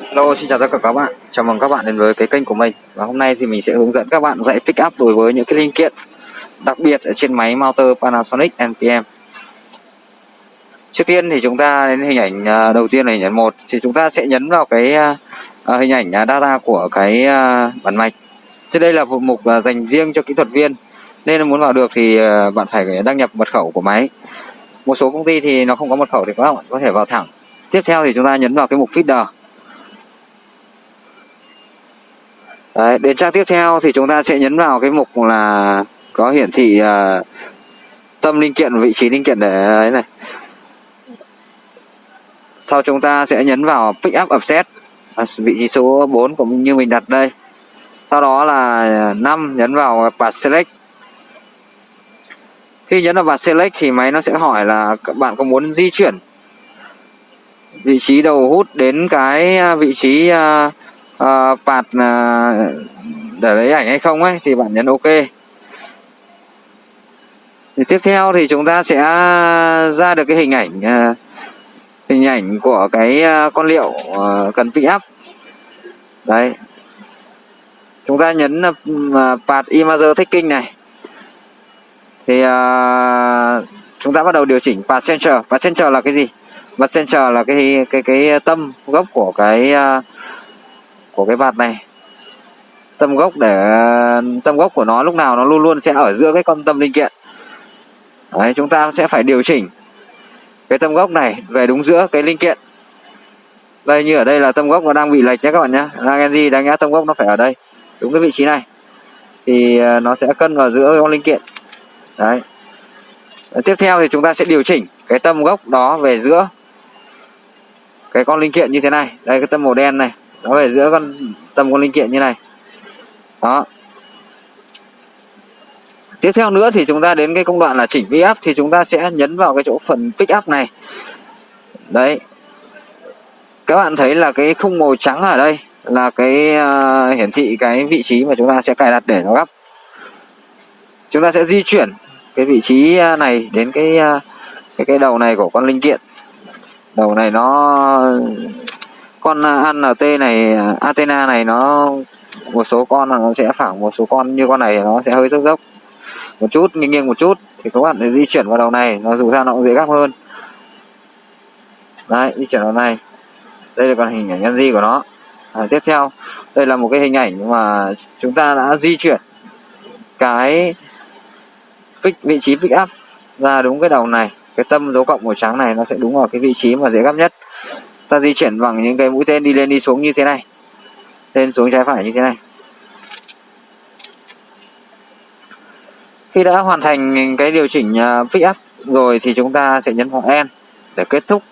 Hello, xin chào tất cả các bạn. Chào mừng các bạn đến với cái kênh của mình. Và hôm nay thì mình sẽ hướng dẫn các bạn dạy pick up đối với những cái linh kiện đặc biệt ở trên máy motor Panasonic NPM. Trước tiên thì chúng ta đến hình ảnh đầu tiên là hình ảnh 1 thì chúng ta sẽ nhấn vào cái hình ảnh data của cái bản mạch. Trên đây là một mục dành riêng cho kỹ thuật viên, nên muốn vào được thì bạn phải đăng nhập mật khẩu của máy. Một số công ty thì nó không có mật khẩu thì các bạn có thể vào thẳng. Tiếp theo thì chúng ta nhấn vào cái mục feeder. Đấy, đến trang tiếp theo thì chúng ta sẽ nhấn vào cái mục là có hiển thị tâm linh kiện, vị trí linh kiện để ấy này. Sau chúng ta sẽ nhấn vào pick up offset, vị trí số 4 của mình như mình đặt đây. Sau đó là 5 nhấn vào path select. Khi nhấn vào path select thì máy nó sẽ hỏi là các bạn có muốn di chuyển vị trí đầu hút đến cái vị trí path để lấy ảnh hay không ấy, thì bạn nhấn OK. Thì tiếp theo thì chúng ta sẽ ra được cái hình ảnh của cái con liệu cần pick up. Đấy, chúng ta nhấn path image taking này thì chúng ta bắt đầu điều chỉnh path center. Path center là cái gì? Path center là cái tâm gốc của cái path này. Tâm gốc của nó lúc nào nó luôn luôn sẽ ở giữa cái con tâm linh kiện. Đấy, chúng ta sẽ phải điều chỉnh cái tâm gốc này về đúng giữa cái linh kiện. Đây, như ở đây là tâm gốc nó đang bị lệch nhé các bạn nhé. Rangenji đáng nhẽ tâm gốc nó phải ở đây, đúng cái vị trí này, thì nó sẽ cân vào giữa con linh kiện. Đấy. Tiếp theo thì chúng ta sẽ điều chỉnh cái tâm gốc đó về giữa cái con linh kiện như thế này. Đây, cái tâm màu đen này nó về giữa con linh kiện như này. Đó. Tiếp theo nữa thì chúng ta đến cái công đoạn là chỉnh pick up, thì chúng ta sẽ nhấn vào cái chỗ phần pick up này. Đấy, các bạn thấy là cái khung màu trắng ở đây là cái hiển thị cái vị trí mà chúng ta sẽ cài đặt để nó gấp. Chúng ta sẽ di chuyển cái vị trí này đến cái đầu này của con linh kiện. Đầu này con ANT này, antenna này, nó một số con là nó sẽ phẳng, một số con như con này nó sẽ hơi dốc một chút, nghiêng một chút, thì các bạn phải di chuyển vào đầu này, nó dù sao nó cũng dễ gấp hơn. Đấy, di chuyển vào này. Đây là còn hình ảnh NG của nó. Tiếp theo đây là một cái hình ảnh mà chúng ta đã di chuyển cái vị trí pick up ra đúng cái đầu này. Cái tâm dấu cộng màu trắng này nó sẽ đúng vào cái vị trí mà dễ gấp nhất. Ta di chuyển bằng những cái mũi tên đi lên đi xuống như thế này, lên xuống trái phải như thế này. Khi đã hoàn thành cái điều chỉnh pick up rồi thì chúng ta sẽ nhấn vào End để kết thúc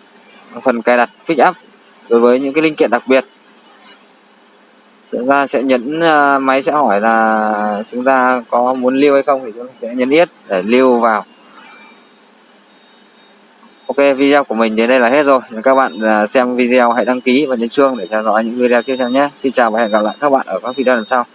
phần cài đặt pick up đối với những cái linh kiện đặc biệt. Chúng ta sẽ nhấn, máy sẽ hỏi là chúng ta có muốn lưu hay không thì chúng ta sẽ nhấn Yes để lưu vào. Ok, video của mình đến đây là hết rồi. Nếu các bạn xem video hãy đăng ký và nhấn chuông để theo dõi những video tiếp theo nhé. Xin chào và hẹn gặp lại các bạn ở các video lần sau.